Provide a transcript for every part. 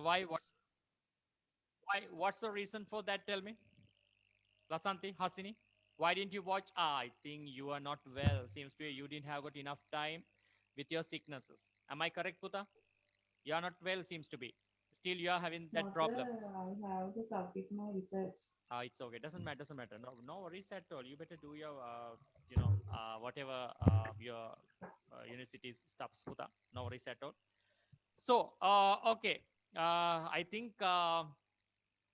Why? What's the reason for that? Tell me. Lasanti, Hasini, why didn't you watch? I think you are not well. Seems to be you didn't have got enough time with your sicknesses. Am I correct, Puta? You are not well, seems to be. Still, you are having that No, problem. sir, I have to submit my research. It's okay. Doesn't matter. Doesn't matter. No, no worries at all. You better do your, whatever your university's stuffs, Puta. No worries at all. So, okay. I think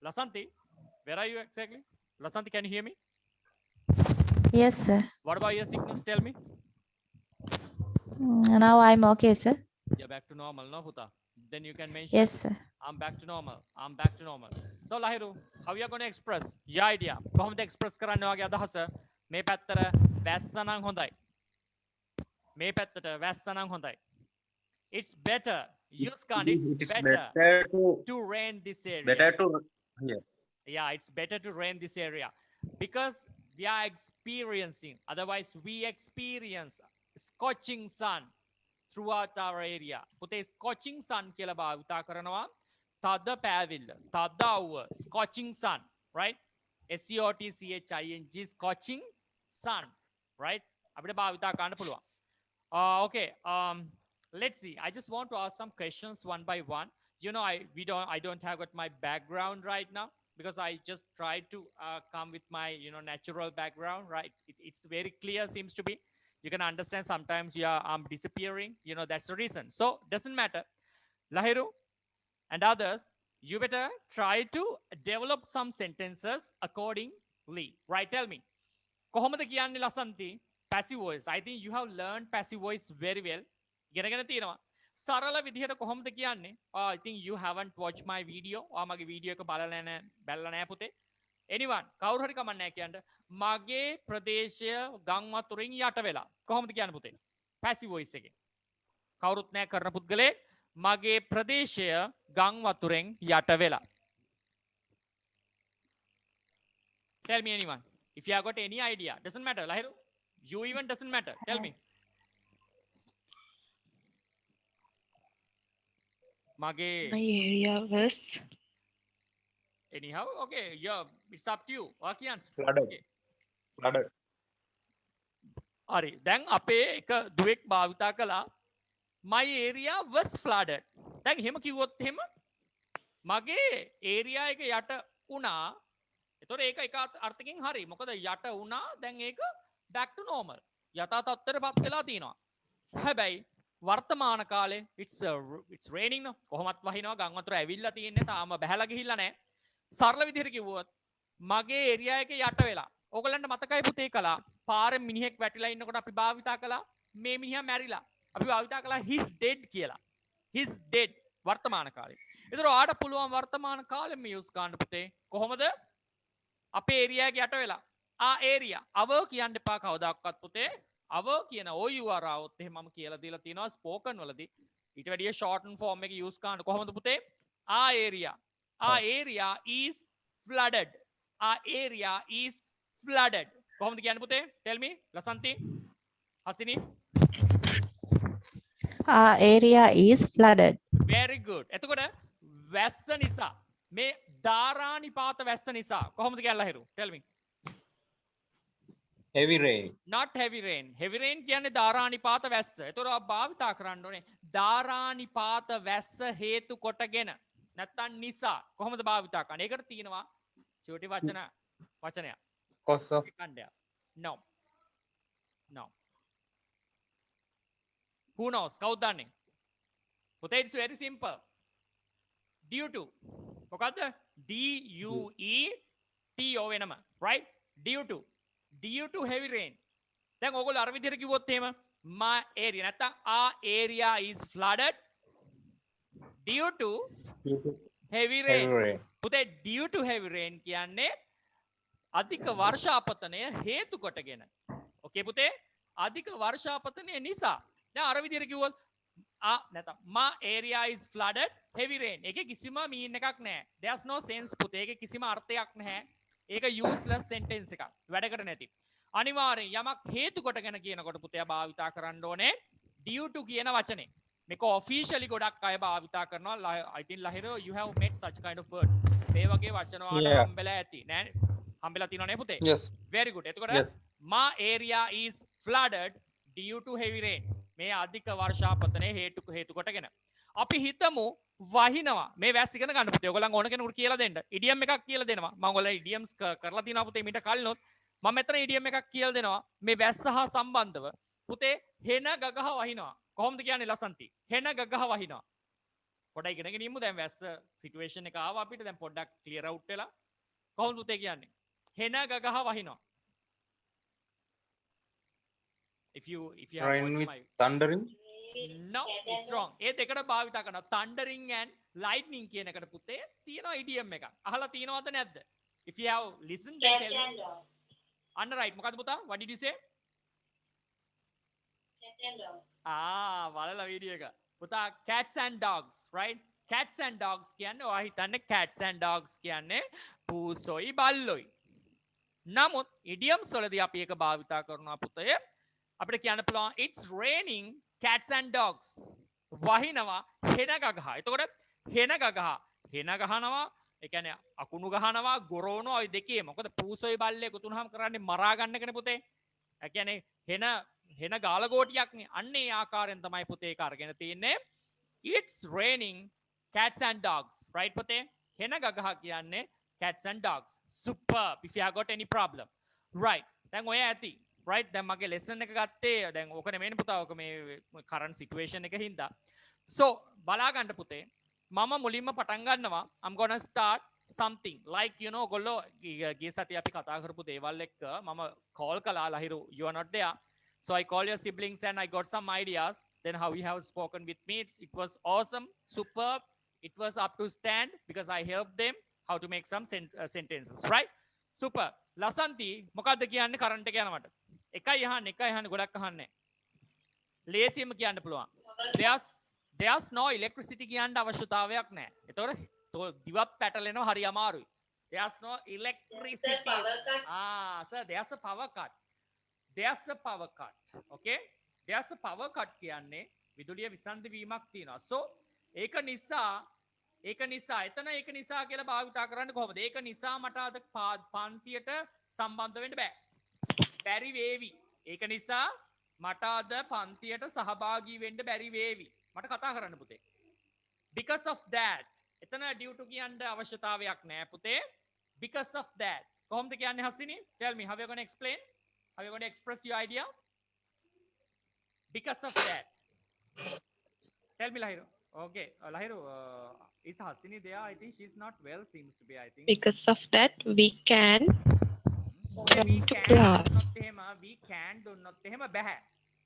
Lasanti, where are you exactly? Lasanti, can you hear me? Yes, sir. What about your sickness? Tell me. Now I'm okay, sir. You're back to normal, no, Huta? Then you can mention, Yes, sir. I'm back to normal. I'm back to normal. So, Lahiru, how you are going to express your idea? කොහොමද express කරන්න ඔයාගේ අදහස? මේ පැත්තට වැස්ස නම් හොඳයි. මේ පැත්තට වැස්ස නම් හොඳයි. It's better. Use can. It's It's better better to rain this it's area. better to yeah. Yeah, it's better to rain this area because we are experiencing, otherwise we experience scorching sun throughout our area. පුතේ scorching sun කියලා භාවිතා කරනවා. තද පෑවිල්ල, තද අවුව, scorching sun, right? SCOTCHING, scorching sun, right? අපිට භාවිතා කරන්න පුළුවන්. Okay, let's see. I just want to ask some questions one by one. You know, I don't have got my background right now because I just tried to come with my natural background, right? It's very clear, seems to be. You can understand sometimes I'm disappearing. That's the reason. So doesn't matter. Lahiru and others, you better try to develop some sentences accordingly, right? Tell me. කොහොමද කියන්නේ ලසන්ති? Passive voice. I think you have learned passive voice very well. ඉගෙනගෙන තියෙනවා. සරල විදිහට කොහොමද කියන්නේ? I think you haven't watched my video. ඔයා මගේ වීඩියෝ එක බලලා නැහැ පුතේ. Anyone, කවුරු හරි කමක් නැහැ කියන්න. මගේ ප්‍රදේශය ගම් වතුරින් යට වෙලා. කොහොමද කියන්නේ පුතේ? Passive voice එකෙන්. කවුරුත් නැහැ කරන පුද්ගලයෙක්. මගේ ප්‍රදේශය ගම් වතුරෙන් යට වෙලා. Tell me anyone. If you have got any idea, doesn't matter. Lahiru, you even doesn't matter. Tell me. Mage. My area was Anyhow, okay. Yeah, it's up to you. Wakian. Flooded. Okay. Flooded. හරි. දැන් අපේ එක දුවෙක් භාවිතා කළා. My area was flooded. දැන් එහෙම කිව්වොත් එහෙම මගේ area එක යට වුණා. එතකොට ඒක එක අර්ථකින් හරි. මොකද යට වුණා දැන් ඒක back to normal. යථා තත්ත්වයටපත් වෙලා තියෙනවා. හැබැයි වර්තමාන කාලේ it's raining no. කොහොමත් වහිනවා ගම් වතුර ඇවිල්ලා තියෙන්නේ. තාම බැහැලා ගිහිල්ලා නැහැ. සරල විදිහට කිව්වොත් මගේ area එක යට වෙලා. ඕගලන්ට මතකයි පුතේ කලා පාරේ මිනිහෙක් වැටිලා ඉන්නකොට අපි භාවිතා කළා මේ මිනිහා මැරිලා. අපි භාවිතා කළා he's dead කියලා. he's dead වර්තමාන කාලේ. ඒතර ඔයාට පුළුවන් වර්තමාන කාලෙම use කරන්න පුතේ. කොහොමද? අපේ area එක යට වෙලා. area අව කියන්න එපා කවදාකවත් පුතේ. අව කියන OUR આવොත් එහෙම මම කියලා දීලා තියෙනවා ස්පෝකන් වලදී. ඊට වැඩිය shorten form එක use කරන්න. කොහොමද පුතේ? area area is flooded. area is flooded. කොහොමද කියන්නේ පුතේ? Tell me. ලසන්ති. Hasini. Our area is flooded. Very good. එතකොට වැස්ස නිසා මේ ධාරානිපාත වැස්ස නිසා කොහොමද කියන්නේ Lahiru? Tell me. Heavy rain. Not heavy rain. Heavy rain කියන්නේ ධාරානිපාත වැස්ස. ඒතකොට අපි භාවිතා කරන්න ඕනේ ධාරානිපාත වැස්ස හේතු කොටගෙන නැත්තම් නිසා කොහොමද භාවිතා කරන්නේ? ඒකට තියෙනවා චූටි වචනයක්. Cause of No. Who knows? කවුද දන්නේ? පුතේ it's very simple. Due to. මොකද්ද? DUETO වෙනම. Right? Due to heavy rain. දැන් ඕගොල්ලෝ අර විදිහට කිව්වොත් එහෙම my area නැත්තම් our area is flooded due to heavy rain. පුතේ due to heavy rain කියන්නේ අධික වර්ෂාපතනය හේතු කොටගෙන. ඕකේ පුතේ? අධික වර්ෂාපතනය නිසා. දැන් අර විදිහට කිව්වොත් නැත්නම් my area is flooded heavy rain. ඒකේ කිසිම mean එකක් නැහැ. There's no sense පුතේ. ඒකේ කිසිම අර්ථයක් නැහැ. ඒක useless sentence එකක්. වැඩකට නැති. අනිවාර්යෙන් යමක් හේතු කොටගෙන කියනකොට පුතේ භාවිතා කරන්න ඕනේ due to කියන වචනේ. මේක officially ගොඩක් අය භාවිතා කරනවා. I think ලහිර you have met such kind of words. මේ වගේ වචන වලට Yeah. හම්බෙලා ඇති නෑ හම්බෙලා තියෙනව නේ පුතේ? Yes. Very good. එතකොට Yes. my area is flooded due to heavy rain. මේ අධික වර්ෂාපතනයේ හේතු කොටගෙන අපි හිතමු වහිනවා. මේ වැස් ඉගෙන ගන්න පුතේ. ඔයගොල්ලන් ඕන කෙනෙකුට කියලා දෙන්න. ඉඩියම් එකක් කියලා දෙනවා. මම ඔයගොල්ලෝ ඉඩියම්ස් කරලා තියෙනවා පුතේ මීට කලිනුත්. මම මෙතන ඉඩියම් එකක් කියලා දෙනවා. මේ වැස්ස හා සම්බන්ධව පුතේ හෙන ගගහ වහිනවා. කොහොමද කියන්නේ ලසන්ති? හෙන ගගහ වහිනවා. පොඩ්ඩක් ඉගෙනගෙන ඉමු. දැන් වැස්ස සිටුේෂන් එක ආවා අපිට. දැන් පොඩ්ඩක් ක්ලියර් අවුට් වෙලා. කොහොමද පුතේ කියන්නේ? හෙන ගගහ වහිනවා. If you have Rain watched with my thundering. no it's wrong ඒ දෙකට භාවිත කරනවා thundering and lightning කියන එකට පුතේ තියෙනවා idiom එකක් අහලා තියෙනවද නැද්ද if you have listened then tell me අන්න right මොකද්ද පුතා what did you say බලලා වීඩියෝ එක පුතා cats and dogs right cats and dogs කියන්නේ ඔයා හිතන්නේ cats and dogs කියන්නේ පූසොයි බල්ලොයි නමුත් idioms වලදී අපි ඒක භාවිත කරනවා පුතේ අපිට කියන්න පුළුවන් it's raining cats and dogs වහිනවා හෙන ගගහ එතකොට හෙන ගගහ හෙන ගහනවා ඒ කියන්නේ අකුණු ගහනවා ගොරවනවා ওই දෙකේ මොකද පූසොයි බල්ලේ කුතුනහම කරන්නේ මරා ගන්න එකනේ පුතේ ඒ කියන්නේ හෙන ගාලගෝටියක් නේ අන්න ඒ ආකාරයෙන් තමයි පුතේ ඒක අරගෙන තින්නේ it's raining cats and dogs right පුතේ හෙන ගගහ කියන්නේ cats and dogs superb if you have got any problem right දැන් ඔය ඇති right දැන් මගේ lesson එක ගත්තේ දැන් ඕක නෙමෙයිනේ පුතා ඕක මේ current situation එක හින්දා so බලා ගන්න පුතේ මම මුලින්ම පටන් ගන්නවා I'm gonna start something like you know ඔයගොල්ලෝ ගිය සතියේ අපි කතා කරපු දේවල් එක්ක මම call කළා Lahiru you are not there so I call your siblings and I got some ideas then how you have spoken with me it was awesome superb it was up to stand because I helped them how to make some sentences right super ලසන්ති මොකද්ද කියන්නේ current එක යනවට එකයි අහන්නේ ගොඩක් අහන්නේ ලේසියෙන්ම කියන්න පුළුවන් there's no electricity කියන්න අවශ්‍යතාවයක් නැහැ එතකොට දිවත් පැටලෙනවා හරි අමාරුයි there's no electricity sir there's a power cut okay there's a power cut කියන්නේ විදුලිය විසන්ධි වීමක් තියෙනවා so ඒක නිසා එතන ඒක නිසා කියලා භාවිතා කරන්න කොහොමද ඒක නිසා මට අද පන්තියට සම්බන්ධ වෙන්න බෑ බැරි වේවි ඒක නිසා මට අද පන්තියට සහභාගී වෙන්න බැරි වේවි මට කතා කරන්න පුතේ because of that එතන due to කියන්න අවශ්‍යතාවයක් නෑ පුතේ because of that කොහොමද කියන්නේ Hasini tell me how you going to explain how you going to express your idea because of that tell me lahiru okay lahiru is hasini there I think she's not well seems to be I think Because of that, we can come to class. we can do not එහෙම බෑ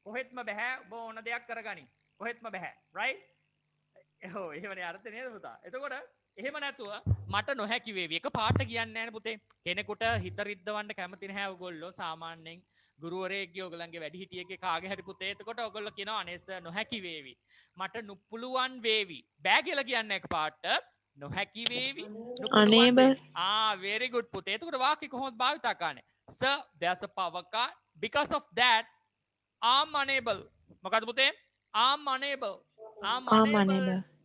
කොහෙත්ම බෑ ඔබ ඕන දෙයක් කරගනි කොහෙත්ම බෑ right ඔව් එහෙමනේ අර්ථය නේද පුතා එතකොට එහෙම නැතුව මට නොහැකි වේවි එක පාට කියන්නේ නැහැ නේ පුතේ කෙනෙකුට හිත රිද්දවන්න කැමති නැහැ ඔයගොල්ලෝ සාමාන්‍යයෙන් ගුරුවරයෙක්ගේ ඔයගලන්ගේ වැඩිහිටියෙක්ගේ කාගේ හරි පුතේ එතකොට ඔයගොල්ලෝ කියනවා අනේස නොහැකි වේවි මට නුපුළුවන් වේවි බෑ කියලා කියන්නේ එක පාට නොහැකි වේවි Unable. very good පුතේ එතකොට වාක්‍ය කොහොමද භාවිතා කරන්නේ sir there's a power cut because of that I'm unable මොකද පුතේ I'm unable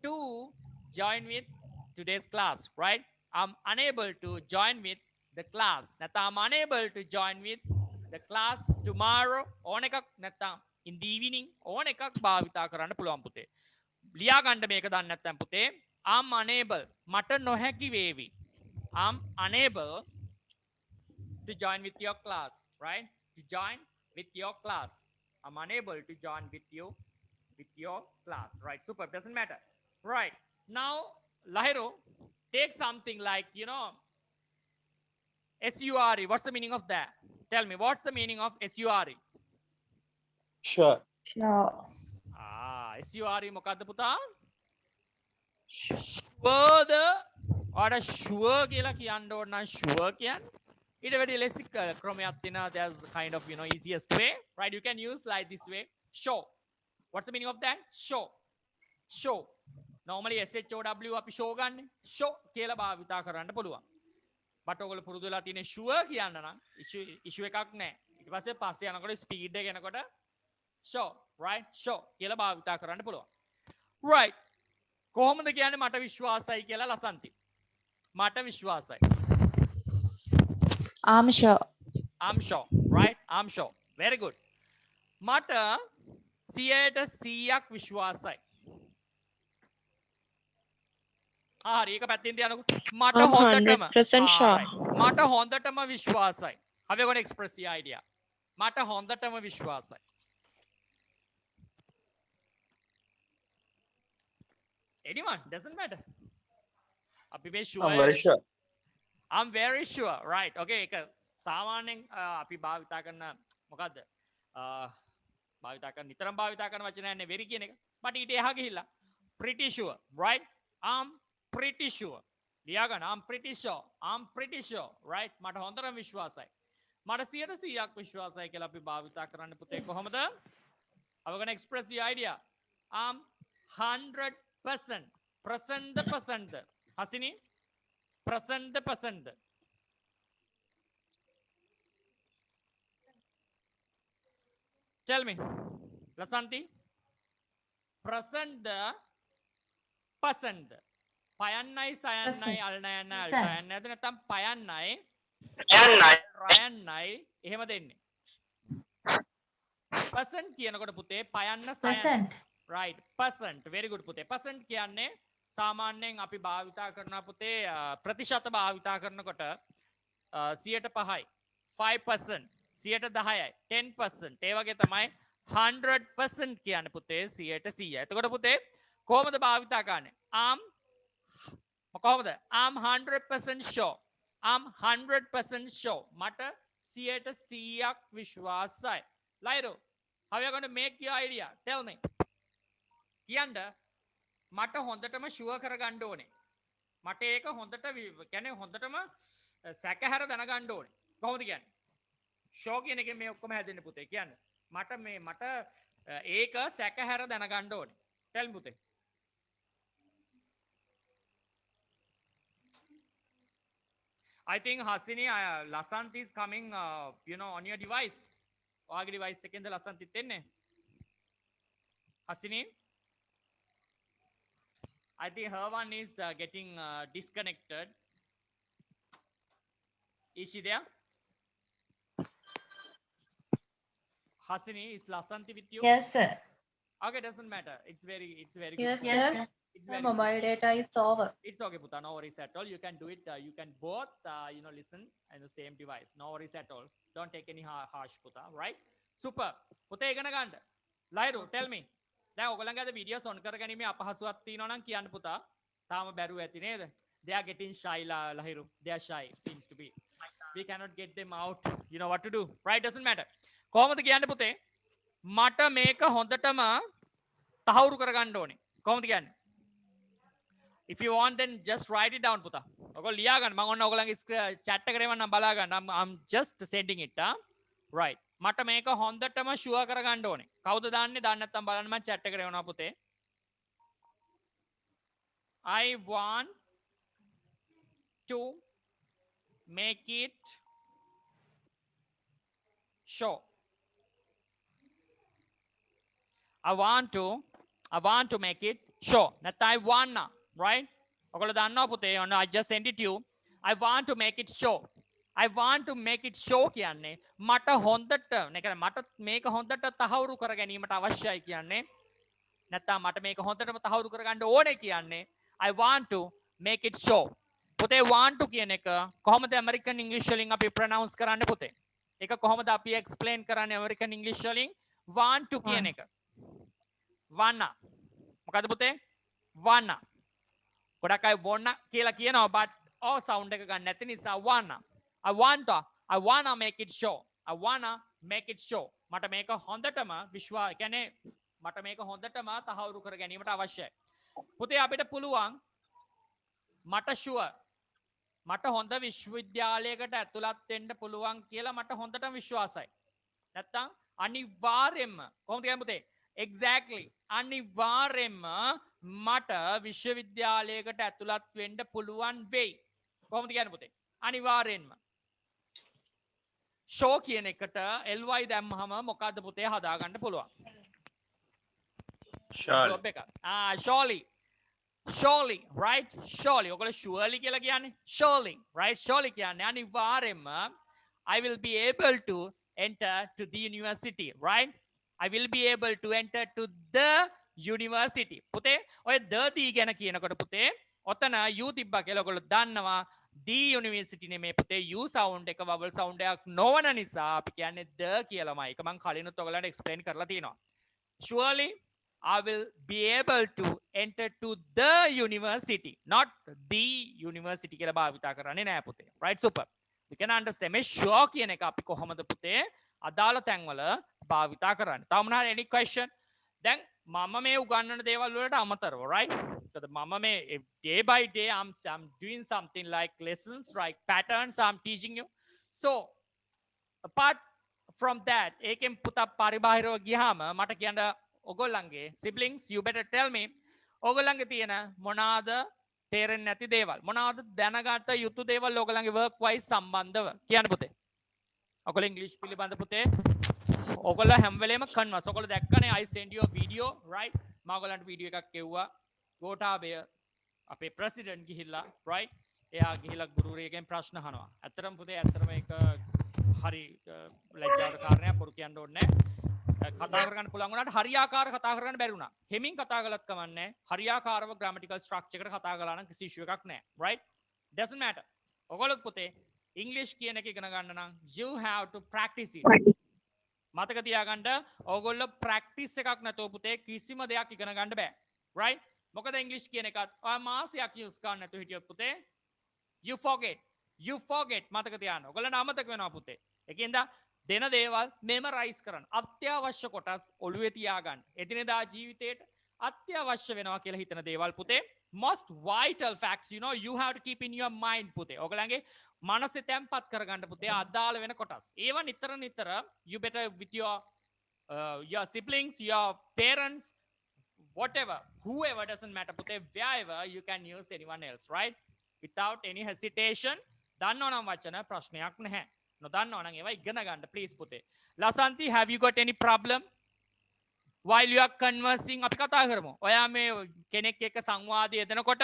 to join with today's class right I'm unable to join with the class නැත්නම් I'm unable to join with the class tomorrow ඕන එකක් නැත්නම් in the evening ඕන එකක් භාවිතා කරන්න පුළුවන් පුතේ ලියා ගන්න මේක දන්නේ නැත්නම් පුතේ I'm unable මට නොහැකි වේවි I'm unable to join with your class right to join with your class I'm unable to join with your class right super doesn't matter right now Lahiru take something like you know SURE what's the meaning of that tell me what's the meaning of SURE Sure. SURE මොකද්ද පුතා sure ඔයාට sure කියලා කියන්න ඕන නම් sure කියන්නේ ඊට වැඩි less ක්‍රමයක් තියෙනවා there's kind of you know easiest way right you can use like this way show what's the meaning of that show normally SHOW අපි show ගන්න show කියලා භාවිතා කරන්න පුළුවන් but ඔයගොල්ලෝ පුරුදු වෙලා තියෙන sure කියන්න නම් issue එකක් නැහැ ඊට පස්සේ යනකොට speed එක යනකොට show right show කියලා භාවිතා කරන්න පුළුවන් right කොහොමද කියන්නේ මට විශ්වාසයි කියලා ලසන්ති මට විශ්වාසයි I'm sure. I'm sure right I'm sure very good මට 100% විශ්වාසයි හරි ඒක පැත්තෙන් තියනකො මට I'm හොඳටම 100% sure. මට හොඳටම විශ්වාසයි how you going to express the idea මට හොඳටම විශ්වාසයි anyone doesn't matter අපි මේ sure I'm very sure. I'm very sure right okay ඒක සාමාන්‍යයෙන් අපි භාවිතා කරන මොකද්ද භාවිතා කරන නිතරම භාවිතා කරන වචනයන්නේ very කියන එක but ඊට එහා ගිහිල්ලා pretty sure right I'm pretty sure ලියා ගන්න I'm pretty sure right මට හොඳටම විශ්වාසයි මට 100%ක් විශ්වාසයි කියලා අපි භාවිතා කරන්න පුතේ කොහොමද I'm going to express the idea I'm 100% present hasini present tell me lasanti present පයන්නයි සයන්නයි අල්නයන්නයි අල්ටයන්න ඇද නැතම් පයන්නයි රයන්නයි එහෙම දෙන්නේ පසන්ට් කියනකොට පුතේ පයන්න සයන්න right percent very good පුතේ percent කියන්නේ සාමාන්‍යයෙන් අපි භාවිතා කරන පුතේ ප්‍රතිශත භාවිතා කරනකොට 5%යි 5% 10%යි 10% ඒ වගේ තමයි 100% කියන්නේ පුතේ 100%යි එතකොට පුතේ කොහොමද භාවිතා කරන්නේ කොහොමද I'm 100% sure I'm 100% sure මට 100%ක් විශ්වාසයි ලයිරෝ how you going to make your idea tell me කියන්න මට හොඳටම ෂුවර් කරගන්න ඕනේ මට ඒක හොඳට කියන්නේ හොඳටම සැකහැර දැනගන්න ඕනේ කොහොමද කියන්නේ ෂෝ කියන එකෙන් මේ ඔක්කොම හැදෙන්නේ පුතේ කියන්න මට ඒක සැකහැර දැනගන්න ඕනේ tell me පුතේ I think Hasini Lasant is coming you know on your device ඔයාගේ device එකෙන්ද ලසන්තිත් එන්නේ Hasini I think her one is getting disconnected. Is she there? Hasini, is Lasanti with you? Yes, sir. Okay, doesn't matter. It's very good. Yes, It's sir. very My good. mobile data is over. It's okay, Puta. No worries at all. You can do it. You can both, you know, listen in the same device. No worries at all. Don't take any harsh, Puta. Right? Super. Puta, egana ganda. Lairu, tell me. දැන් ඔයගොල්ලන්ගේ අද videos on කරගැනීමේ අපහසුයක් තියෙනවා නම් කියන්න පුතා. තාම බැරුව ඇති නේද? They are getting shy Lahiru. They are shy seems to be. We cannot get them out. You know what to do. Right? Doesn't matter. කොහොමද කියන්නේ පුතේ? මට මේක හොඳටම තහවුරු කරගන්න ඕනේ. කොහොමද කියන්නේ? If you want then just write it down පුතා. ඔයගොල්ලෝ ලියා ගන්න. මම ඔන්න ඔයගොල්ලන්ගේ chat එකට එවන්නම් බලා ගන්න. I'm just sending it. Right. මට මේක හොඳටම ෂුවර් කරගන්න ඕනේ. කවුද දාන්නේ? දාන්න නැත්නම් බලන්න මම chat එකට එවනවා පුතේ. I want to make it sure. I want to make it sure. නැත්නම් I wanna, right? ඔයගොල්ලෝ දන්නවා පුතේ. I just send it to you. I want to make it sure. I want to make it sure කියන්නේ මට හොඳට මට මේක හොඳට තහවුරු කර ගැනීමට අවශ්‍යයි කියන්නේ නැත්නම් මට මේක හොඳටම තහවුරු කරගන්න ඕනේ කියන්නේ I want to make it sure පුතේ want to කියන එක කොහොමද American English වලින් අපි pronounce කරන්නේ පුතේ ඒක කොහොමද අපි explain කරන්නේ American English වලින් want to කියන එක wanna මොකද පුතේ wanna ගොඩක් අය wanna කියලා කියනවා but o sound එක ගන්න නැති නිසා wanna I wanna make it sure. I wanna make it sure. මට මේක හොඳටම කියන්නේ මට මේක හොඳටම තහවුරු කර ගැනීමට අවශ්‍යයි. පුතේ අපිට පුළුවන් මට sure මට හොඳ විශ්වවිද්‍යාලයකට ඇතුළත් වෙන්න පුළුවන් කියලා මට හොඳටම විශ්වාසයි. නැත්තම් අනිවාර්යයෙන්ම කොහොමද කියන්නේ පුතේ? Exactly. අනිවාර්යයෙන්ම මට විශ්වවිද්‍යාලයකට ඇතුළත් වෙන්න පුළුවන් වෙයි. කොහොමද කියන්නේ පුතේ? අනිවාර්යෙන්ම ෂෝ කියන එකට ly දැම්මහම මොකද්ද පුතේ හදාගන්න පුළුවන් Surely. verb එක. Surely. Surely, right? Surely. ඔයගොල්ලෝ surely කියලා කියන්නේ. Surely, right? Surely කියන්නේ අනිවාර්යයෙන්ම I will be able to enter to the university, right? I will be able to enter to the university. පුතේ ඔය the දී ගැන කියනකොට පුතේ ඔතන you තිබ්බා කියලා ඔයගොල්ලෝ දන්නවා. the university නෙමේ පුතේ u sound එක vowel sound එකක් නොවන නිසා අපි කියන්නේ the කියලාමයි. ඒක මම කලිනුත් ඔයගලන්ට explain කරලා තියෙනවා. Surely I will be able to enter to the university, not the university කියලා භාවිතා කරන්නේ නෑ පුතේ. Right, super. We can understand මේ sure කියන එක අපි කොහොමද පුතේ අදාළ තැන්වල භාවිතා කරන්නේ. තව මොනවා any question? දැන් මම මේ උගන්වන දේවල් වලට අමතරව, right? So මම මේ day by day I'm doing something like lessons, like patterns I'm teaching you. So apart from that, ඒකෙන් පුතා පරිබාහිරව ගියාම මට කියන්න ඔගොල්ලන්ගේ siblings, you better tell me ඔගොල්ලන්ගේ තියෙන මොනවාද තේරෙන්නේ නැති දේවල්, මොනවාද දැනගත යුතු දේවල් ඔගොල්ලන්ගේ work wise සම්බන්ධව කියන්න පුතේ. ඔගොල්ලෝ ඉංග්‍රීසි පිළිබඳ පුතේ ඔගොල්ලෝ හැම වෙලේම converse. ඔගොල්ලෝ දැක්කනේ I send you a video, right? මම ඔයගොල්ලන්ට වීඩියෝ එකක් කෙව්වා. ගෝඨාභය අපේ president ගිහිල්ලා, right? එයා ගිහිල්ලා ගුරුවරයෙක්ගෙන් ප්‍රශ්න අහනවා. ඇත්තටම පුතේ ඇත්තටම ඒක හරි ලැජ්ජාවට කාරණයක්, පොරු කියන්න ඕනේ නැහැ. කතා කරගන්න පුළුවන් වුණාට හරියාකාරව කතා කරගන්න බැරි වුණා. හෙමින් කතා කළත් කමන්නේ. හරියාකාරව grammatical structure එකට කතා කළා නම් කිසි issue එකක් නැහැ. Right? Doesn't matter. ඔයගොල්ලෝ පුතේ English කියන එක ඉගෙන ගන්න නම් you have to practice it. මතක තියාගන්න ඔයගොල්ලෝ practice එකක් නැතුව පුතේ කිසිම දෙයක් ඉගෙන ගන්න බෑ. Right? මොකද English කියන එකත් ඔය මාසයක් use කරන්න නැතුව හිටියොත් පුතේ you forget මතක තියාගන්න. ඔයගොල්ලන්ට අමතක වෙනවා පුතේ. ඒකෙන්ද දෙන දේවල් මෙමරයිස් කරන්න. අත්‍යවශ්‍ය කොටස් ඔළුවේ තියාගන්න. එදිනෙදා ජීවිතේට අත්‍යවශ්‍ය වෙනවා කියලා හිතන දේවල් පුතේ most vital facts, you know, you have to keep in your mind පුතේ. ඔයගලගේ මනසේ තැම්පත් කරගන්න පුතේ අදාළ වෙන කොටස්. ඒවා නිතර you better with your siblings, your parents, whatever, whoever, doesn't matter පුතේ, wherever you can use anyone else, right? Without any hesitation. දන්නවනම් වචන ප්‍රශ්නයක් නැහැ. නොදන්නවනම් ඒවා ඉගෙන ගන්න please පුතේ. Lasanti, have you got any problem while you are conversing? අපි කතා කරමු. ඔයා මේ කෙනෙක් එක්ක සංවාදය යෙදෙනකොට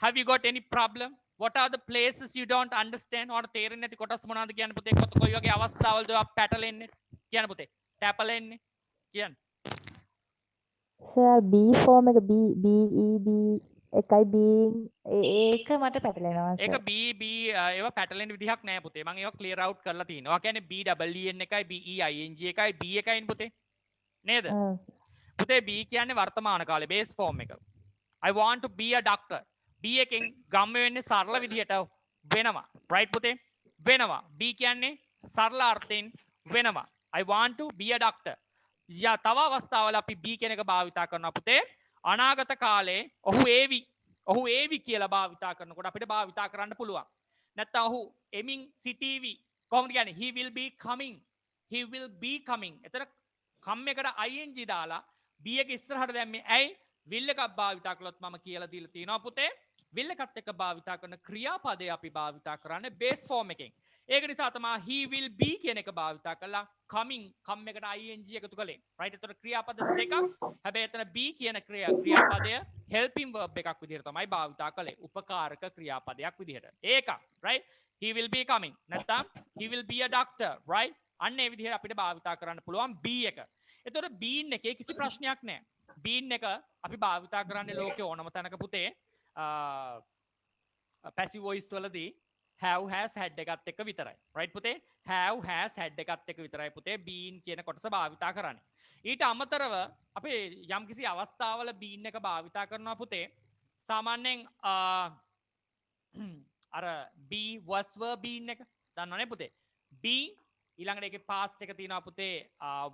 have you got any problem? What are the places you don't understand? ඔයාලට තේරෙන්නේ නැති කොටස් මොනවද කියන්න පුතේ? කොයි වගේ අවස්ථාවලද ඔයා පැටලෙන්නේ? කියන්න පුතේ. ටැපලෙන්නේ. කියන්න. Sir, B form එක B E B එකයි being ඒක මට පැටලෙනවා. ඒක B ඒවා පැටලෙන්න විදිහක් නැහැ පුතේ. මම ඒවා clear out කරලා තියෙනවා. ඔයා කියන්නේ B double E N එකයි B E I N G එකයි B එකයිනේ පුතේ. නේද? පුතේ B කියන්නේ වර්තමාන කාලේ base form එක. I want to be a doctor. B එකෙන් ගම්ම වෙන්නේ සරල විදිහට වෙනවා. right පුතේ? වෙනවා. B කියන්නේ සරල අර්ථයෙන් වෙනවා. I want to be a doctor. යා තව අවස්ථාවල අපි B කියන එක භාවිතා කරනවා පුතේ. අනාගත කාලේ ඔහු ඒවි කියලා භාවිතා කරනකොට අපිට භාවිතා කරන්න පුළුවන්. නැත්නම් ඔහු එමින් සිටීවි. කොහොමද කියන්නේ? he will be coming. එතන කම් එකට ing දාලා B එක ඉස්සරහට දැම්මේ ඇයි? will එකක් භාවිතා කළොත් මම කියලා දීලා තියෙනවා පුතේ. will එකත් එක්ක භාවිතා කරන ක්‍රියාපදේ අපි භාවිතා කරන්නේ base form එකෙන්. ඒක නිසා තමයි he will be කියන එක භාවිතා කළා coming කම් එකට ing එකතු කළේ. right? එතකොට ක්‍රියාපද දෙකක්. හැබැයි එතන be කියන ක්‍රියාපදය helping verb එකක් විදිහට තමයි භාවිතා කළේ. උපකාරක ක්‍රියාපදයක් විදිහට. ඒක right? he will be coming. නැත්නම් he will be a doctor, right? අන්න ඒ විදිහට අපිට භාවිතා කරන්න පුළුවන් be එක. එතකොට been එකේ කිසි ප්‍රශ්නයක් නැහැ. been එක අපි භාවිතා කරන්නේ ලෝකේ ඕනම තැනක පුතේ passive voice වලදී have has had එකත් එක්ක විතරයි. right පුතේ? have has had එකත් එක්ක විතරයි පුතේ been කියන කොටස භාවිතා කරන්නේ. ඊට අමතරව අපි යම්කිසි අවස්ථාවල been එක භාවිතා කරනවා පුතේ. සාමාන්‍යයෙන් අර be was were been එක දන්නවනේ පුතේ. be ඊළඟට ඒකේ past එක තියෙනවා පුතේ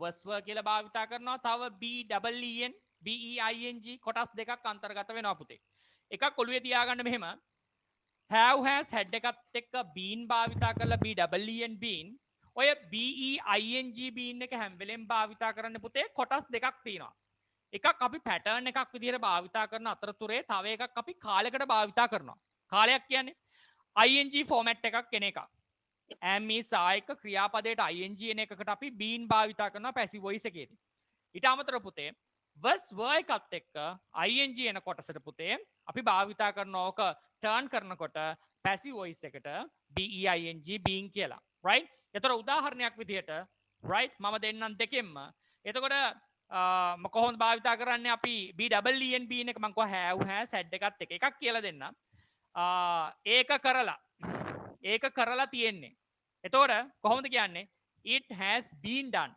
was were කියලා භාවිතා කරනවා. තව be double en B E I N G කොටස් දෙකක් අන්තර්ගත වෙනවා පුතේ. එකක් ඔළුවේ තියාගන්න මෙහෙම have has had එකත් එක්ක been භාවිතා කරලා B double E N been. ඔය B E I N G been එක හැම වෙලෙම භාවිතා කරන්න පුතේ කොටස් දෙකක් තියෙනවා. එකක් අපි pattern එකක් විදිහට භාවිතා කරන අතරතුරේ තව එකක් අපි කාලයකට භාවිතා කරනවා. කාලයක් කියන්නේ ing format එකක් කෙන එකක්. am is ආයක ක්‍රියාපදයට ing එන එකකට අපි been භාවිතා කරනවා passive voice එකේදී. ඊට අමතරව පුතේ verse word එකත් එක්ක ing එන කොටසට පුතේ අපි භාවිතා කරන ඕක turn කරනකොට passive voice එකට being being කියලා right එතකොට උදාහරණයක් විදිහට right මම දෙන්නම් දෙකෙන්ම එතකොට කොහොමද භාවිතා කරන්නේ අපි BEEN being එක මම කිව්වා have has had එකත් එකක් කියලා දෙන්නම් ඒක කරලා තියෙන්නේ එතකොට කොහොමද කියන්නේ it has been done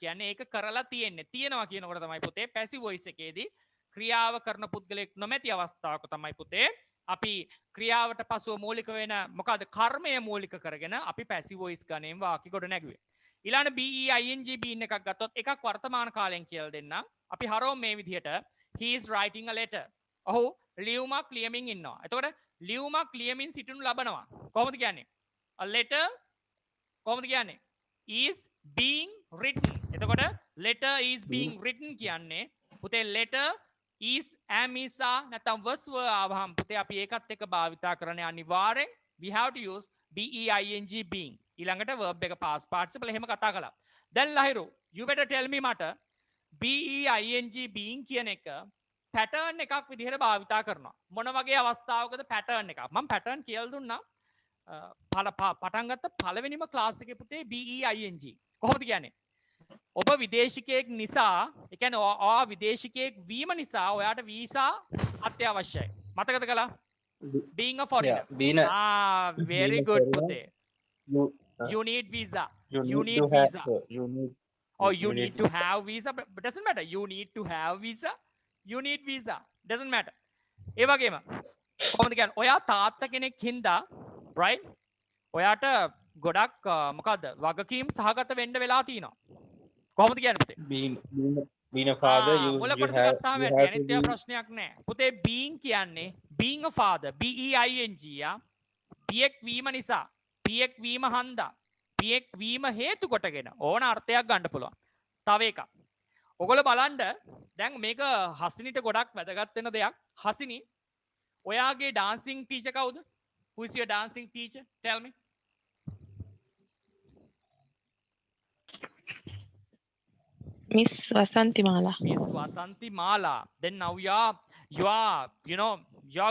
කියන්නේ ඒක කරලා තියෙනවා කියනකොට තමයි පුතේ passive voice එකේදී ක්‍රියාව කරන පුද්ගලයෙක් නොමැති අවස්ථාවක තමයි පුතේ අපි ක්‍රියාවට පසුව මූලික වෙන මොකද කර්මය මූලික කරගෙන අපි passive voice ගණයෙන් වාක්‍ය ගොඩ නැගුවේ ඊළඟ being being එකක් ගත්තොත් එකක් වර්තමාන කාලයෙන් කියලා දෙන්නම් අපි හරවමු මේ විදිහට he is writing a letter ඔහු ලියුමක් ලියමින් ඉන්නවා එතකොට ලියුමක් ලියමින් සිටිනු ලබනවා කොහොමද කියන්නේ a letter කොහොමද කියන්නේ is being written එතකොට letter is being written කියන්නේ පුතේ letter is am is are නැත්නම් was were ආවහම පුතේ අපි ඒකත් එක්ක භාවිතා කරන්නේ අනිවාර්යෙන් we have to use being being ඊළඟට verb එක past participle එහෙම කතා කළා දැන් Lahiru you better tell me මට being being කියන එක pattern එකක් විදිහට භාවිතා කරනවා මොන වගේ අවස්ථාවකද pattern එකක් මම pattern කියලා දුන්නා පටන් ගත්ත පළවෙනිම ක්ලාස් එකේ පුතේ being කොහොමද කියන්නේ ඔබ විදේශිකයෙක් නිසා ඒ කියන්නේ ඔයා විදේශිකයෙක් වීම නිසා ඔයාට වීසා අත්‍යවශ්‍යයි මතකද කළා being a foreigner very good පුතේ you need visa you need visa you need to have visa but doesn't matter you need to have visa you need visa doesn't matter ඒ වගේම කොහොමද කියන්නේ ඔයා තාත්තා කෙනෙක් හින්දා right ඔයාට ගොඩක් මොකද්ද වගකීම් සහගත වෙන්න වෙලා තියෙනවා කොහොමද කියන්නේ පුතේ being a father you have to ප්‍රශ්නයක් නෑ පුතේ being කියන්නේ being a father being පියෙක් වීම නිසා පියෙක් වීම හන්දා පියෙක් වීම හේතු කොටගෙන ඕන අර්ථයක් ගන්න පුළුවන් තව එකක් ඔගොල්ලෝ බලන්න දැන් මේක හසිනිට ගොඩක් වැදගත් වෙන දෙයක් හසිනි ඔයාගේ dancing teacher කවුද who is your dancing teacher tell me Miss Vasantimala. Miss Vasantimala. Then now you are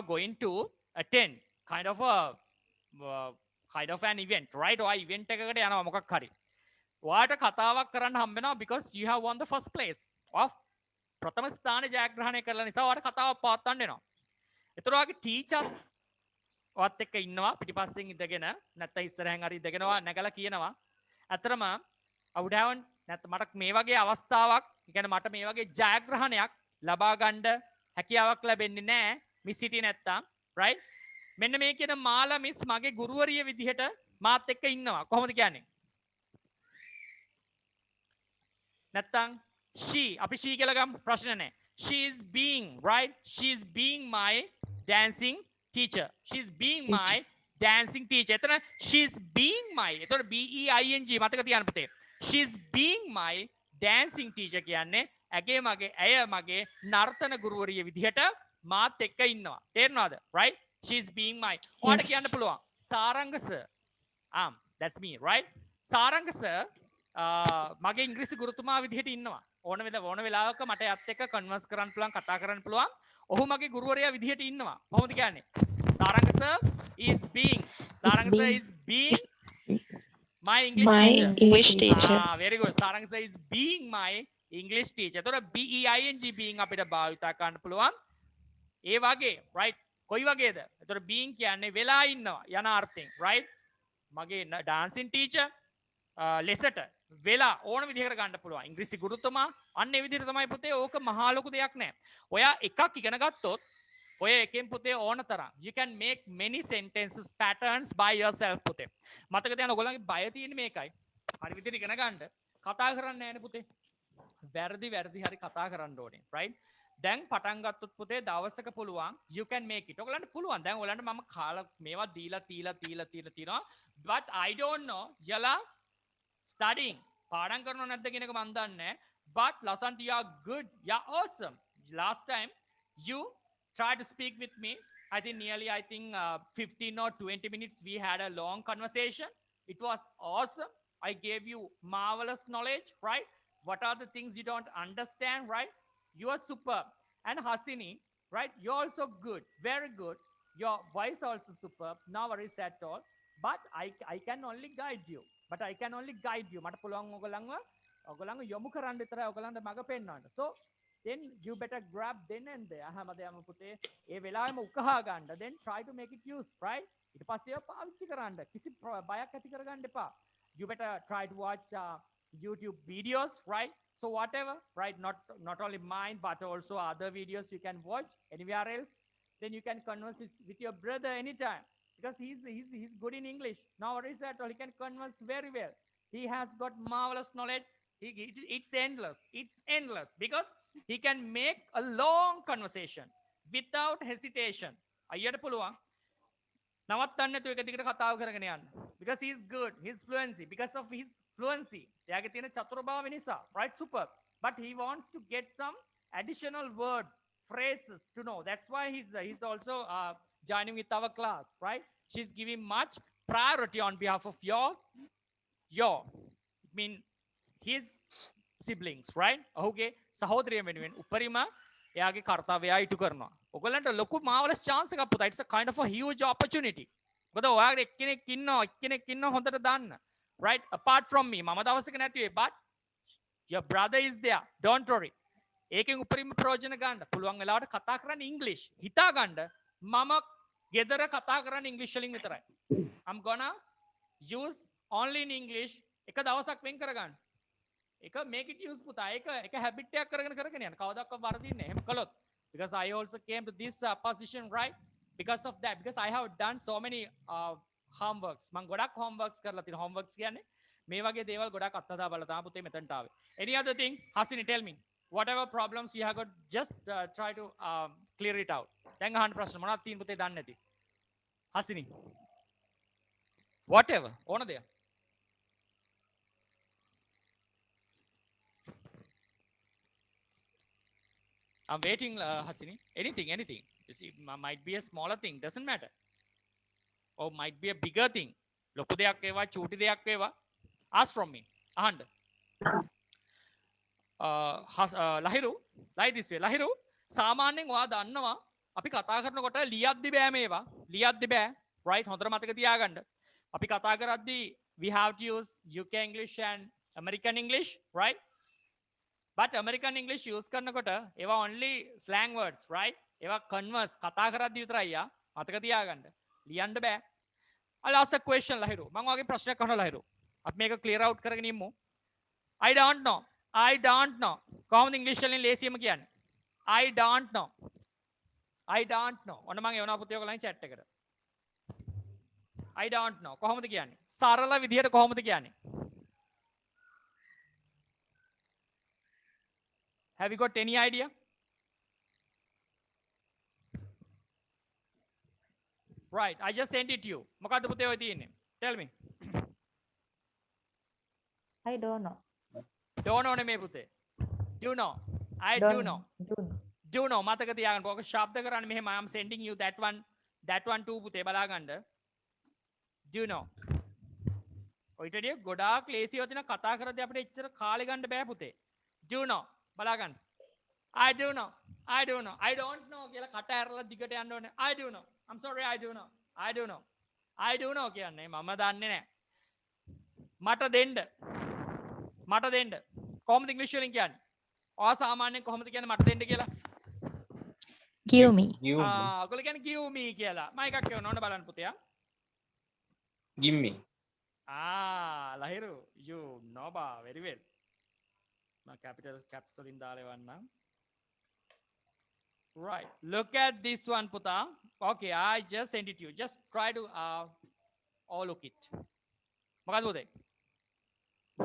going to attend kind of an event, right? Or event එකකට යනවා මොකක් හරි. ඔයාට කතාවක් කරන්න හම්බ වෙනවා because you have won the first place of ප්‍රථම ස්ථාන ජයග්‍රහණය කරලා නිසා ඔයාට කතාවක් පවත්වන්න වෙනවා. ඒතර ඔයාගේ ටීචර් ඔයත් එක්ක ඉන්නවා පිටිපස්සෙන් ඉඳගෙන නැත්නම් ඉස්සරහෙන් හරි ඉඳගෙන නැගලා කියනවා. අතරම I would have මට මේ වගේ අවස්ථාවක් කියන්නේ මට මේ වගේ ජයග්‍රහණයක් ලබා ගන්න හැකියාවක් ලැබෙන්නේ නැහැ මිස් සිටි නැත්තම් right මෙන්න මේ කියන මාලා මිස් මගේ ගුරුවරිය විදිහට මාත් එක්ක ඉන්නවා කොහොමද කියන්නේ නැත්තම් she අපි she කියලා ගමු ප්‍රශ්න නැහැ she is being right she is being my dancing teacher she is being my dancing teacher එතන she is being my එතකොට being මතක තියාගන්න පුතේ she's being my dancing teacher කියන්නේ ඇය මගේ නර්තන ගුරුවරිය විදිහට මාත් එක්ක ඉන්නවා තේරෙනවද right she's being my ඔයාලට කියන්න පුළුවන් Saranga sir that's me right Saranga sir මගේ ඉංග්‍රීසි ගුරුතුමා විදිහට ඉන්නවා ඕන වෙලාවක මට යත් එක්ක කන්වර්ස් කරන්න පුළුවන් කතා කරන්න පුළුවන් ඔහු මගේ ගුරුවරයා විදිහට ඉන්නවා කොහොමද කියන්නේ Saranga sir is being my English teacher. Very good. Sarang sir is being my English teacher. එතකොට being being අපිට භාවිතා කරන්න පුළුවන්. ඒ වගේ right කොයි වගේද? එතකොට being කියන්නේ වෙලා ඉන්නවා යන අර්ථයෙන් right? මගේ dancing teacher ලෙසට වෙලා ඕන විදිහකට ගන්න පුළුවන්. ඉංග්‍රීසි ගුරුතුමා අන්න ඒ විදිහට තමයි පුතේ ඕක මහා ලොකු දෙයක් නෑ. ඔයා එකක් ඉගෙන ගත්තොත් ඔය එකෙන් පුතේ ඕන තරම් you can make many sentences patterns by yourself පුතේ මතක තියාගන්න ඔයගොල්ලන්ගේ බය තියෙන්නේ මේකයි හරි විදිහට ඉගෙන ගන්න කතා කරන්නේ නැහැනේ පුතේ වැරදි හරි කතා කරන්න ඕනේ right දැන් පටන් ගත්තොත් පුතේ දවසක පුළුවන් you can make it ඔයගොල්ලන්ට පුළුවන් දැන් ඔයගොල්ලන්ට මම කාලා මේවා දීලා තියෙනවා but I don't know යලා studying පාඩම් කරනව නැද්ද කියන එක මම දන්නේ නැහැ but Lasanti you are good you are awesome last time you try to speak with me. I think 15 or 20 minutes we had a long conversation. It was awesome. I gave you marvelous knowledge, right? What are the things you don't understand, right? You are superb. And Hasini, right? You're also good, very good. Your voice also superb, no worries at all. But I can only guide you. But I can only guide you. මට පුළුවන් ඔයගොල්ලන්ව යොමු කරන්න විතරයි ඔයගොල්ලන්ට මඟ පෙන්වන්න. So then you better grab then and there. හැමදේම පුතේ ඒ වෙලාවෙම උකහා ගන්න. Then try to make it use, right? ඊට පස්සේ ඒවා පාවිච්චි කරන්න. කිසි බයක් ඇති කරගන්න එපා. You better try to watch YouTube videos, right? So whatever, right? Not only mine, but also other videos you can watch anywhere else. Then you can converse with your brother anytime because he's good in English. No worries at all. He can converse very well. He has got marvelous knowledge. It's endless. It's endless because he can make a long conversation without hesitation. අයියට පුළුවන් නවත්තන්න නැතුව එක දිගට කතාව කරගෙන යන්න. Because he's good. His fluency. Because of his fluency. එයාගේ තියෙන චතුරභාව නිසා. Right? Super. But he wants to get some additional words, phrases to know. That's why he's also joining with our class. Right? She's giving much priority on behalf of your I mean his siblings, right? ඔහුගේ සහෝදරය වෙනුවෙන් උපරිම එයාගේ කර්තව්‍යය ඉටු කරනවා. ඔයගලන්ට ලොකු මාවලස් chance එකක් පුතා. It's a kind of a huge opportunity. මොකද ඔයාගේ එක්කෙනෙක් ඉන්නවා හොඳට දන්න. Right? Apart from me, මම දවසක නැති වෙයි. But your brother is there. Don't worry. ඒකෙන් උපරිම ප්‍රයෝජන ගන්න. පුළුවන් වෙලාවට කතා කරන්න English. හිතා ගන්න මම ගෙදර කතා කරන්න English වලින් විතරයි. I'm gonna use only in English. එක දවසක් වෙන් කරගන්න. එක make it use පුතා. එක habit එකක් කරගෙන යන්න. කවදාවත් වරදින්නේ නැහැ. එහෙම කළොත්. Because I also came to this position, right? Because of that. Because I have done so many homeworks. මම ගොඩක් homeworks කරලා තියෙනවා. homeworks කියන්නේ මේ වගේ දේවල් ගොඩක් අත්හදා බලලා තමයි පුතේ මෙතනට ආවේ. Any other thing? Hasini, tell me. Whatever problems you have got, just try to clear it out. දැන් අහන්න ප්‍රශ්න මොනවද තියෙන පුතේ දන්නේ නැති. Hasini. Whatever. ඕන දෙයක්. I'm waiting, Hasini. Anything. You see, might be a smaller thing. Doesn't matter. Or might be a bigger thing. ලොකු දෙයක් වේවා, චූටි දෙයක් වේවා. Ask from me. අහන්න. Lahiru, like this way. Lahiru, සාමාන්‍යයෙන් ඔයා දන්නවා අපි කතා කරනකොට ලියද්දි බෑ මේවා. ලියද්දි බෑ. Right? හොඳට මතක තියාගන්න. අපි කතා කරද්දී we have to use UK English and American English, right? But American English use කරනකොට ඒවා only slang words, right? ඒවා converse කතා කරද්දී විතරයි යා. මතක තියාගන්න. ලියන්න බෑ. I'll ask a question Lahiru. මම ඔයාගේ ප්‍රශ්නයක් අහනවා ලහිරු. අපි මේක clear out කරගෙන ඉමු. I don't know. කොහොමද ඉංග්‍රීසි වලින් ලේසියම කියන්නේ? I don't know. ඔන්න මම එවනවා පුතේ ඔයගොල්ලන් chat එකට. I don't know. කොහොමද කියන්නේ? සරල විදිහට කොහොමද කියන්නේ? Have you got any idea? Right, I just sent it to you. මොකද්ද පුතේ ඔය තියෙන්නේ? Tell me. I don't know. Don't know නෙමෙයි පුතේ. Do know. I do know. Do know. මතක තියාගන්න. ඔක ශබ්ද කරන්නේ මෙහෙම. I am sending you that one too පුතේ බලා ගන්න. Do know. ඔයිටදී ගොඩාක් ලේසියව තියෙන කතා කරද්දී අපිට එච්චර කාලෙ ගන්න බෑ පුතේ. Do know. බලා ගන්න. I do know. I don't know කියලා කට ඇරලා දිගට යන්න ඕනේ. I do know. I'm sorry, I do know කියන්නේ මම දන්නේ නැහැ. මට දෙන්න. කොහොමද ඉංග්‍රීසි වලින් කියන්නේ? ඔයා සාමාන්‍යයෙන් කොහොමද කියන්නේ මට දෙන්න කියලා? Give me. ඔයගොල්ලෝ කියන්නේ give me කියලා. මම එකක් කියවන්න ඕන බලන්න පුතේ. Give me. Lahiru, you know very well. මම caps වලින් දාලා එවන්නම්. Right. Look at this one, Puta. Okay, I just sent it to you. Just try to look it. මොකද පුතේ?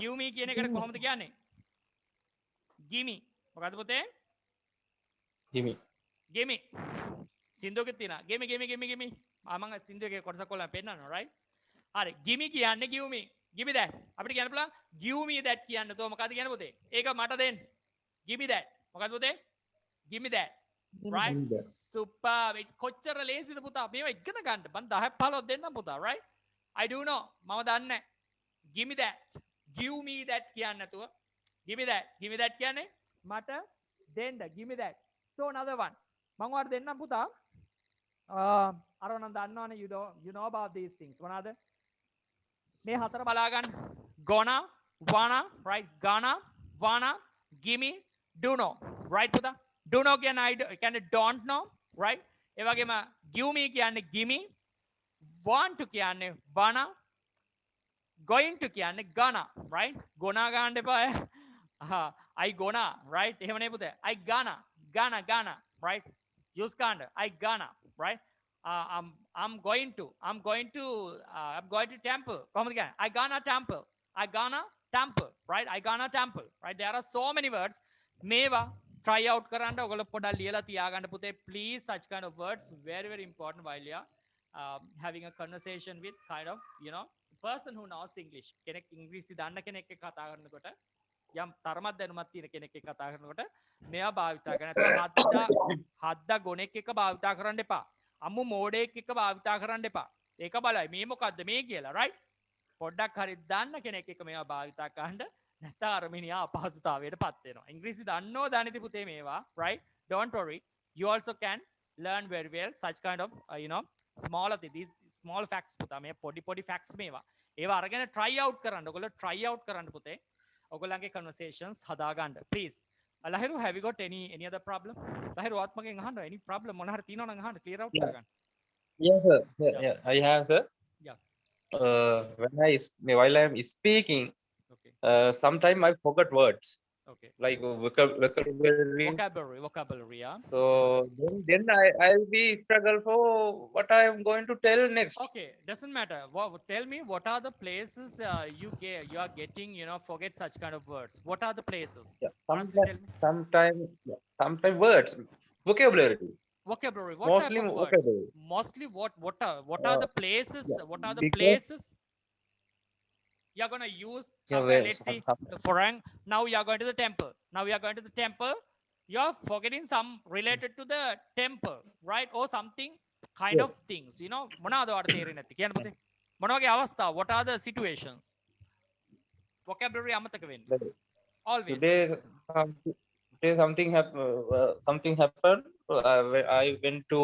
Give me කියන එකට කොහොමද කියන්නේ? Give me. මොකද පුතේ? Give me. සින්දුවක තියෙනවා. Give me. මම සින්දුවකේ කොටසක් කොල්ලන් පෙන්නනවා, right? හරි. Give me කියන්නේ give me. Give me that. අපිට කියන්න පුළුවන් give me that කියන්න. තෝ මොකද කියන්නේ පුතේ? ඒක මට දෙන්න. Give me that. මොකද පුතේ? Give me that. Right? Super. කොච්චර ලේසිද පුතා? මේවා ඉගෙන ගන්න. මම 10 15 දෙන්නම් පුතා, right? I do know. මම දන්නේ. Give me that. Give me that කියන්න නැතුව give me that කියන්නේ මට දෙන්න give me that. So another one මම ඔයාලට දෙන්නම් පුතා අර නම් දන්නවනේ you know about these things මොනවාද මේ හතර බලා ගන්න gonna wanna right gonna wanna gimme do know right පුතා do know කියන්නේ don't know right ඒ වගේම give me කියන්නේ gimme want to කියන්නේ wanna going to කියන්නේ gonna right gonna ගන්න එපා I gonna right එහෙම නේ පුතේ I gonna right use gonna I gonna right I'm going to temple කොහොමද කියන්නේ I gonna temple right I gonna temple right there are so many words මේවා try out කරන්න ඔයගොල්ලෝ පොඩ්ඩක් ලියලා තියාගන්න පුතේ please such kind of words very important while you are having a conversation with kind of person who knows English කෙනෙක් ඉංග්‍රීසි දන්න කෙනෙක් එක්ක කතා කරනකොට යම් තරමක් දැනුමක් තියෙන කෙනෙක් එක්ක කතා කරනකොට මෙයා භාවිතා කරන හද්දා ගොනෙක් එක්ක භාවිතා කරන්න එපා අම්මු මෝඩෙක් එක්ක භාවිතා කරන්න එපා ඒක බලයි මේ මොකද්ද මේ කියලා right පොඩ්ඩක් හරි දන්න කෙනෙක් එක්ක මේවා භාවිතා කරන්න නැත්නම් අර මිනිහා අපහසුතාවයට පත් වෙනවා ඉංග්‍රීසි දන්නෝ දනිති පුතේ මේවා right don't worry you also can learn very well such kind of smaller these small facts පුතා මේ පොඩි facts මේවා ඒවා අරගෙන try out කරන්න ඔයගොල්ලෝ try out කරන්න පුතේ ඔයගොල්ලන්ගේ conversations හදා ගන්න please Lahiru have you got any other problem Lahiru ආත්මගෙන් අහන්න any problem මොන හරි තියෙනවා නම් අහන්න clear out කරගන්න Yes, sir. Yeah, I have, sir. Yeah. While I am speaking, okay sometimes I forget words okay like vocabulary. vocabulary yeah So then I'll be struggle for what I am going to tell next. okay doesn't matter tell me what are the places you are getting forget such kind of words what are the places Yeah. Honestly, tell me. Sometimes words, vocabulary. Vocabulary what Mostly type of words vocabulary. mostly what are the places what are the because- places you're going to use Yeah, let's see some- Farang, now you're going to the temple you're forgetting some related to the temple right or something kind Yes. of things මොනවාද ඔයාලට තේරෙන්නේ නැති කියන්න පුතේ මොන වගේ අවස්ථා what are the situations vocabulary අමතක වෙන්නේ always Today something happened. I went to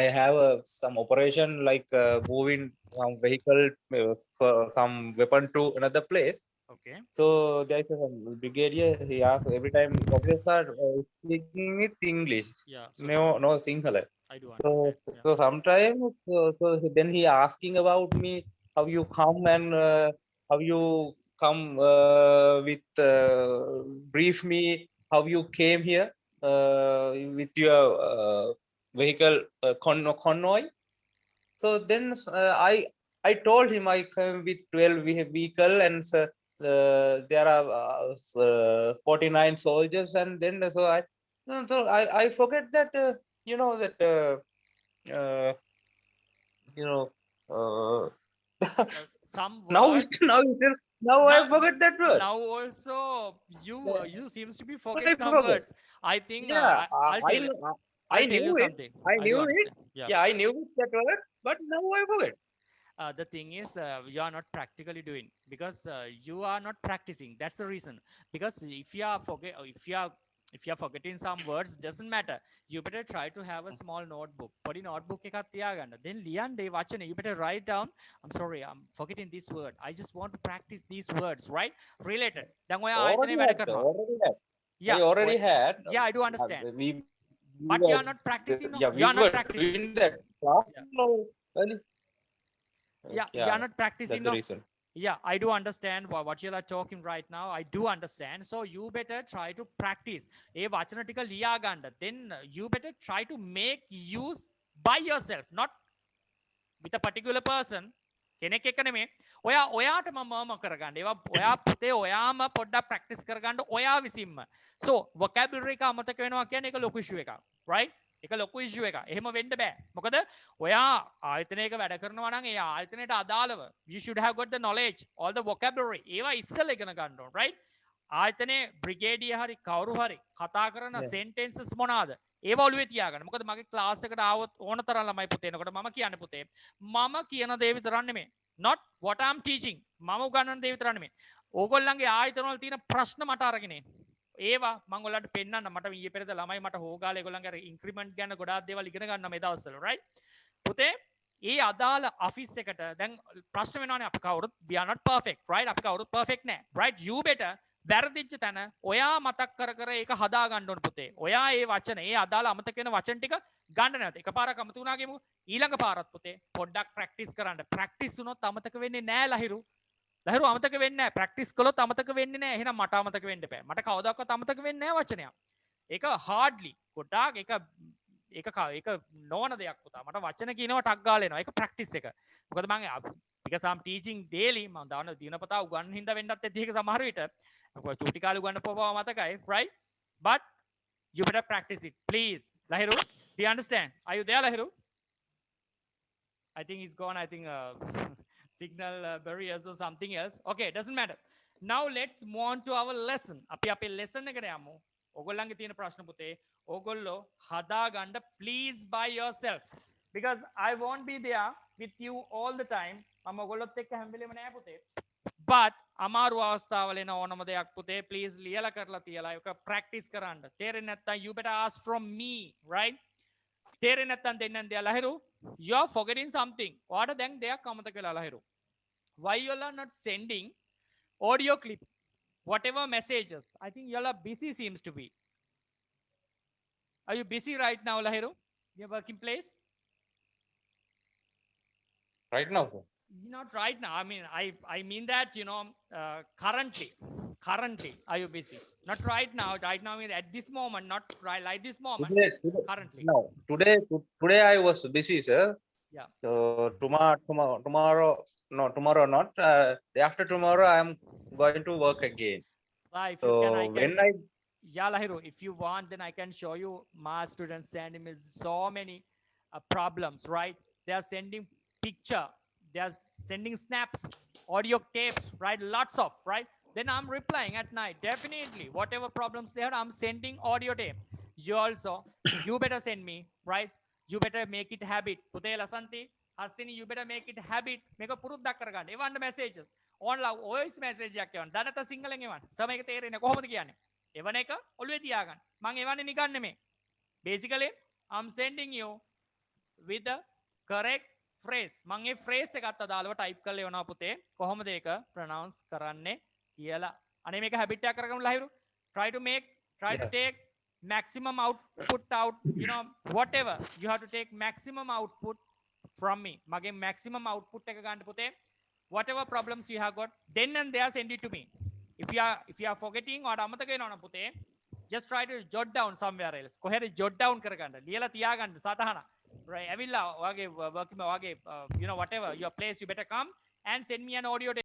I have some operation like moving some vehicle for some weapon to another place. okay So there is a brigadier. He asks every time, "Okay, sir, speaking with English, yeah no Sinhala." I do So understand so sometimes so then he asking about me, how you come and how you come with brief me how you came here with your vehicle convoy. So then I told him I come with 12 vehicle and there are 49 soldiers and then so I forget that that some now words now I Now- forget that word. now also you Yeah. you seems to be I forget some forget. words I think Yeah, I'll tell you I I'll tell you knew it. something I do knew it. understand. Yeah. Yeah, I knew that word, but now I forget. The thing is you are not practically doing because you are not practicing that's the reason because if you are forgetting some words doesn't matter you better try to have a small notebook podi notebook එකක් තියාගන්න then ලියන්න ඒ වචන you better write down I'm sorry I'm forgetting this word I just want to practice these words right related දැන් ඔයා ආයතනයේ වැඩ කරනවා Already had. yeah I already had. yeah I do understand We but were- you are not practicing no? Yeah, you we are not were practicing doing that class. Yeah. No, early. yeah you are not practicing That's the no? reason. Yeah, I do understand what you are talking right now. I do understand. So you better try to practice. ඒ වචන ටික ලියා ගන්න. Then you better try to make use by yourself, not with a particular person. කෙනෙක් එක්ක නෙමෙයි. ඔයාට මම කරගන්න. ඒවා ඔයා පුතේ ඔයාම පොඩ්ඩක් practice කරගන්න ඔයා විසින්ම. So vocabulary එක අමතක වෙනවා කියන්නේ ඒක ලොකු issue එකක්. Right? එක ලොකු issue එකක්. එහෙම වෙන්න බෑ. මොකද ඔයා ආයතනයක වැඩ කරනවා නම් ඒ ආයතනයට අදාළව you should have got the knowledge, all the vocabulary. ඒවා ඉස්සෙල්ලා ඉගෙන ගන්න ඕන, right? ආයතනයේ බ්‍රිගේඩියර් හරි කවුරු හරි කතා කරන Yeah. sentences මොනවාද? ඒවා ඔළුවේ තියාගන්න. මොකද මගේ ක්ලාස් එකට ආවොත් ඕන තරම් ළමයි පුතේ එනකොට මම කියන්නේ පුතේ මම කියන දේ විතරක් නෙමෙයි. Not what I'm teaching. මම උගන්වන දේ විතරක් නෙමෙයි. ඕගොල්ලන්ගේ ආයතනවල තියෙන ප්‍රශ්න මට අරගෙන එන්න. ඒවා මම ඔයාලට පෙන්නන්න. මට ඊයේ පෙරේද ළමයි මට හොගාලා ඒගොල්ලන්ගේ අර ඉන්ක්‍රිමන්ට් ගැන ගොඩාක් දේවල් ඉගෙන ගන්න මේ දවස්වල right. පුතේ ඒ අදාළ ඔෆිස් එකට දැන් ප්‍රශ්න වෙනවානේ අපි කවුරුත් we are not perfect right. අපි කවුරුත් perfect නෑ right. you better වැරදිච්ච තැන ඔයා මතක් කර කර ඒක හදා ගන්න ඕන පුතේ. ඔයා ඒ වචන ඒ අදාළ අමතක වෙන වචන ටික ගන්න නැවත. එකපාරක් අමතක වුණා කියමු. ඊළඟ පාරත් පුතේ පොඩ්ඩක් ප්‍රැක්ටිස් කරන්න. ප්‍රැක්ටිස් වුණොත් අමතක වෙන්නේ නෑ ලහිරු. ලහිරු අමතක වෙන්නේ නෑ. ප්‍රැක්ටිස් කළොත් අමතක වෙන්නේ නෑ. එහෙනම් මට අමතක වෙන්න බෑ. මට කවදාකවත් අමතක වෙන්නේ නෑ වචනයක්. ඒක hardly ගොඩාක් ඒක නොවන දෙයක් පුතා. මට වචන කියනවා ටක් ගාලා එනවා. ඒක ප්‍රැක්ටිස් එක. මොකද මම because I'm teaching daily මම දාන දිනපතා උගන්වන්න හින්දා වෙන්නත් ඇති ඒක සමහර විට. චූටි කාලේ උගන්වපුවව මතකයි right. But you better practice it please. Lahiru, do you understand? Are you there Lahiru? I think he's gone. I think signal barriers or something else. Okay, doesn't matter. Now let's move on to our lesson. අපි අපේ lesson එකට යමු. ඔයගොල්ලන්ගේ තියෙන ප්‍රශ්න පුතේ ඔයගොල්ලෝ හදා ගන්න please by yourself because I won't be there with you all the time. මම ඔයගොල්ලොත් එක්ක හැම වෙලෙම නෑ පුතේ. But අමාරු අවස්ථාවල එන ඕනම දෙයක් පුතේ please ලියලා කරලා තියලා ඒක practice කරන්න. තේරෙන්නේ නැත්නම් you better ask from me right. තේරෙන්නේ නැත්නම් දෙන්නන් දෙයක් Lahiru. You are forgetting something. ඔයාට දැන් දෙයක් අමතක වෙලා Lahiru. Why you are not sending audio clip whatever messages? I think you all are busy seems to be. Are you busy right now Lahiru? Your working place? Right now, sir. Not right now. I mean, I mean that, you know, currently, are you busy? Not right now. Right now, at this moment, not right like this moment. Currently. No, today I was busy, sir. Yeah. So tomorrow not. Day after tomorrow, I am going to work again. If So you can, I when can. Yeah, Lahiru, if you want, then I can show you my students sending me so many problems, right? They are sending picture, they are sending snaps, audio tapes, right? Lots of, right? Then I'm replying at night. Definitely, whatever problems they have, I'm sending audio tape. You also, you better send me, right? You better make it habit. Puthe Lasanti, Hasini, you better make it habit. Make a purut dakaragand. Even the messages. Online voice message එකක් යවන්න. දැනට සිංහලෙන් එවන්න. සමයක තේරෙන්නේ කොහොමද කියන්නේ? එවන එක ඔළුවේ තියාගන්න. මම එවන්නේ නිකන් නෙමෙයි. Basically, I'm sending you with the correct phrase. මම මේ phrase එකත් අදාළව type කරලා එවනවා පුතේ. කොහොමද ඒක pronounce කරන්නේ කියලා. අනේ මේක habit එකක් කරගමු Lahiru. Try to take maximum output out, you know, whatever. You have to take maximum output from me. මගේ maximum output එක ගන්න පුතේ. Whatever problems you have got, then and there send it to me. If you are forgetting or අමතක වෙනවනම් පුතේ, just try to jot down somewhere else. කොහෙද jot down කරගන්න. ලියලා තියාගන්න සටහන. Right. ඇවිල්ලා ඔයාගේ work ඔයාගේ you know whatever your place you better come and send me an audio